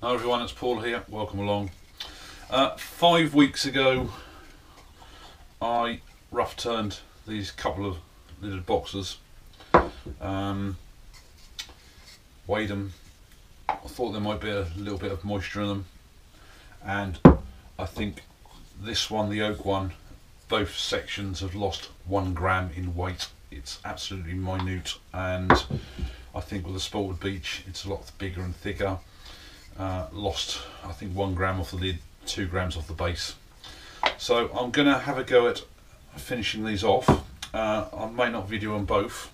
Hi everyone, it's Paul here, welcome along. 5 weeks ago I rough turned these couple of lidded boxes, weighed them. I thought there might be a little bit of moisture in them, and I think this one, the oak one, both sections have lost 1 gram in weight. It's absolutely minute, and I think with the Spalted Beech it's a lot bigger and thicker. Lost I think 1 gram off the lid, 2 grams off the base. So I'm going to have a go at finishing these off. I may not video on both.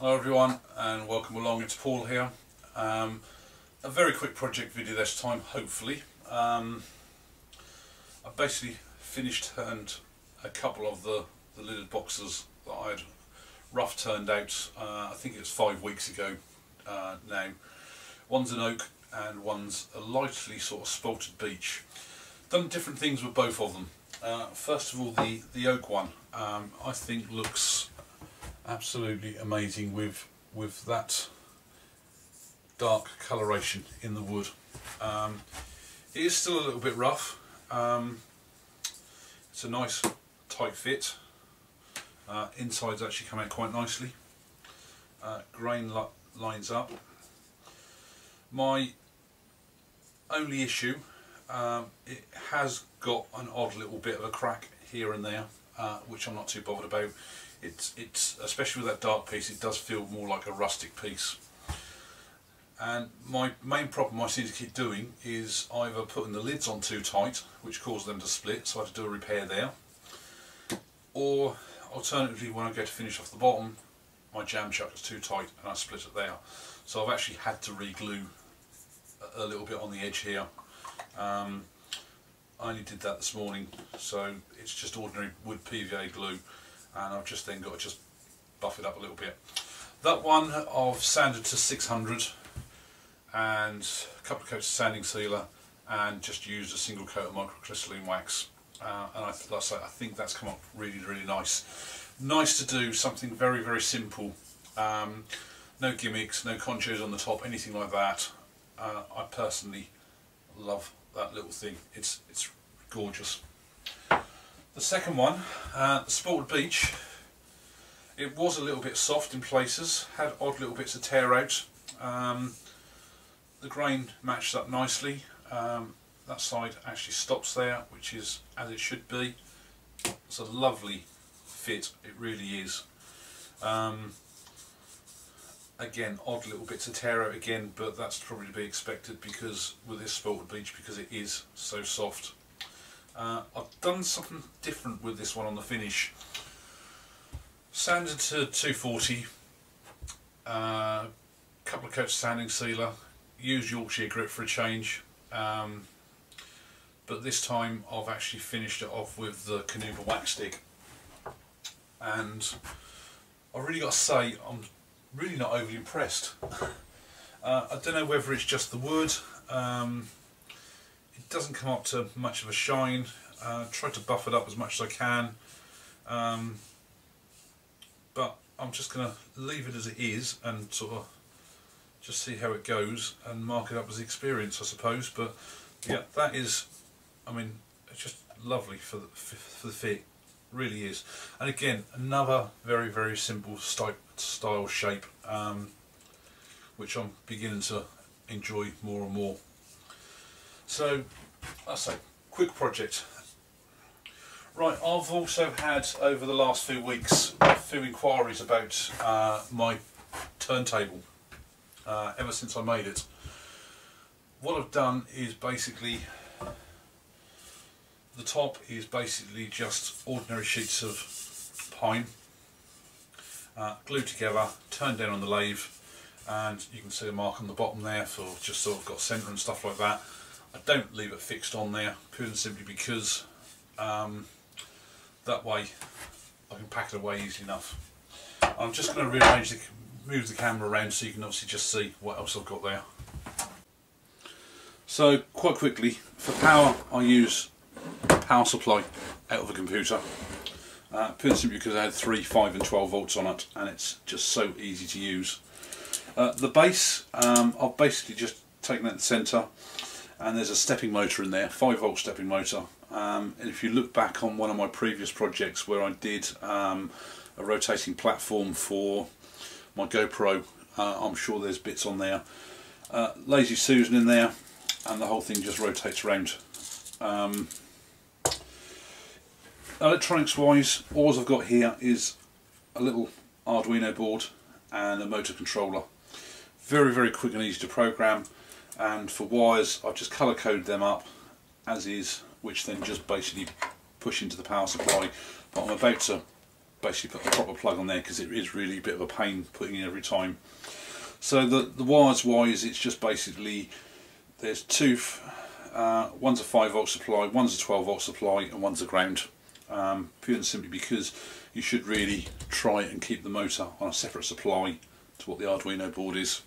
Hello everyone and welcome along, it's Paul here. A very quick project video this time, hopefully. I basically turned a couple of the lidded boxes that I'd rough turned out, I think it's 5 weeks ago now. One's an oak and one's a lightly sort of spalted beech. Done different things with both of them. First of all, the oak one I think looks absolutely amazing with that dark coloration in the wood. It is still a little bit rough. It's a nice tight fit. Insides actually come out quite nicely. Grain lines up. My only issue, it has got an odd little bit of a crack here and there, which I'm not too bothered about. It's especially with that dark piece, it does feel more like a rustic piece. And my main problem I seem to keep doing is either putting the lids on too tight, which causes them to split, so I have to do a repair there, or alternatively when I go to finish off the bottom, my jam chuck is too tight and I split it there. So I've actually had to re-glue a little bit on the edge here. I only did that this morning, so it's just ordinary wood PVA glue, and I've just then got to just buff it up a little bit. That one I've sanded to 600 and a couple of coats of sanding sealer and just used a single coat of microcrystalline wax, and like I say, I think that's come up really nice. Nice to do something very simple, no gimmicks, no conchos on the top, anything like that. I personally love that little thing, it's gorgeous. The second one, the Spalted Beech, it was a little bit soft in places, had odd little bits of tear out. The grain matched up nicely. That side actually stops there, which is as it should be. It's a lovely fit, it really is. Again, odd little bits of tear out again, but that's probably to be expected because with this Spalted Beech, because it is so soft. I've done something different with this one on the finish. Sanded to 240, couple of coats of sanding sealer, used Yorkshire grit for a change, but this time I've actually finished it off with the Carnauba wax stick, and I've really got to say I'm really not overly impressed. I don't know whether it's just the wood, it doesn't come up to much of a shine. Tried to buff it up as much as I can, but I'm just going to leave it as it is and sort of just see how it goes and mark it up as experience, I suppose. But yeah, that is, I mean, it's just lovely for the fit, really is. And again, another very simple style shape, which I'm beginning to enjoy more and more. So, I say, quick project. Right, I've also had over the last few weeks a few inquiries about my turntable. Ever since I made it, what I've done is basically, the top is basically just ordinary sheets of pine glued together, turned down on the lathe, and you can see a mark on the bottom there for just sort of got centre and stuff like that. I don't leave it fixed on there purely and simply because that way I can pack it away easily enough. I'm just going to move the camera around so you can obviously just see what else I've got there. So quite quickly, for power I use power supply out of the computer, purely and simply because I had 3, 5 and 12 volts on it, and it's just so easy to use. The base, I've basically just taken out the centre, and there's a stepping motor in there, 5 volt stepping motor. And if you look back on one of my previous projects where I did a rotating platform for my GoPro, I'm sure there's bits on there. Lazy Susan in there, and the whole thing just rotates around. Electronics wise, all I've got here is a little Arduino board and a motor controller. Very quick and easy to program, and for wires I've just colour coded them up as is, which then just basically push into the power supply. But I'm about to basically put a proper plug on there because it is really a bit of a pain putting in every time. So the wires wise, it's just basically, there's two, one's a 5 volt supply, one's a 12 volt supply, and one's a ground. Purely and simply because you should really try and keep the motor on a separate supply to what the Arduino board is.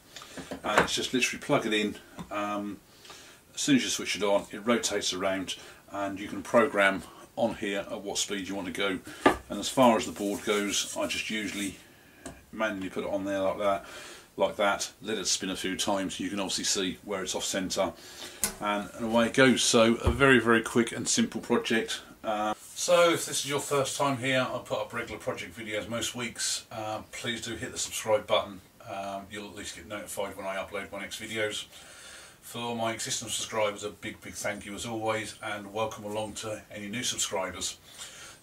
And it's just literally plug it in, as soon as you switch it on it rotates around, and you can program on here at what speed you want to go. And as far as the board goes, I just usually manually put it on there like that, let it spin a few times. You can obviously see where it's off centre, and away it goes. So a very quick and simple project. So if this is your first time here, I put up regular project videos most weeks. Please do hit the subscribe button. You'll at least get notified when I upload my next videos. For my existing subscribers, a big thank you as always, and welcome along to any new subscribers.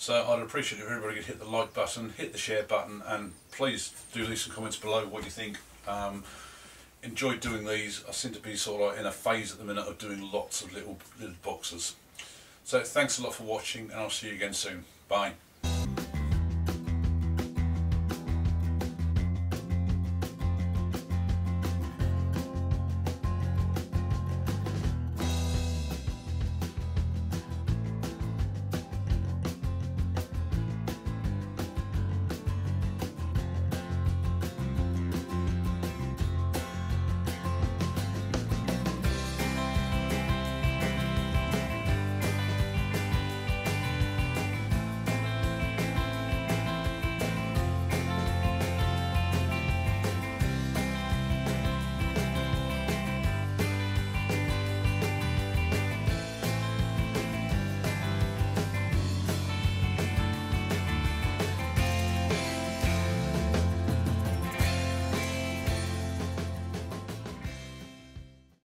So I'd appreciate if everybody could hit the like button, hit the share button, and please do leave some comments below what you think. Enjoyed doing these. I seem to be sort of like in a phase at the minute of doing lots of little boxes. So thanks a lot for watching, and I'll see you again soon. Bye.